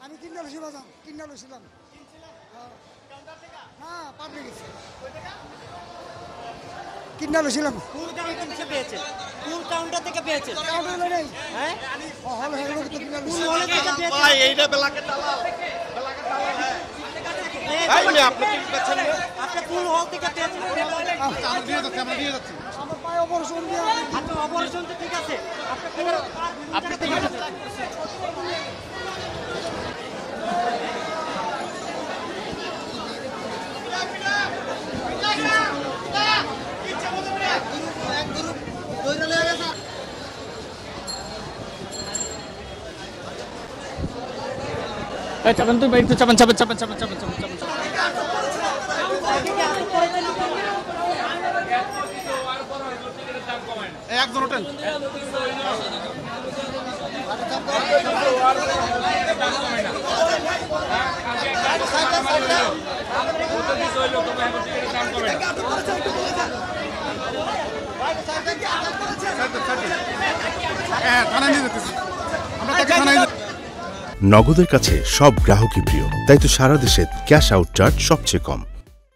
আমি কিনা লইছিলাম হ্যাঁ পাবলি গেছে কিনা লইছিলাম ফুল কাউন্টার থেকে পেয়েছে ফুল কাউন্টার থেকে পেয়েছে কাউন্টার নেই হ্যাঁ হল হল তো কিনা ফুল হল থেকে পেয়েছে ভাই এইটা বেলাকে দালাল হ্যাঁ ভাই আপনি কি পেছেন আপনি ফুল হল থেকে পেয়েছেন আমরা দিয়ে যাচ্ছি আমার পায়ে অপারেশন দিয়ে আপনি অপারেশন তো ঠিক আছে আপনি আপনি চাপান তুই বাইরে চাপান চাপান চাপান চাপান চাপান চাপান চাপান একজন ওঠেন নগদের কাছে সব গ্রাহকই প্রিয়, তাই তো সারা দেশে ক্যাশ আউট চার্জ সবচেয়ে কম।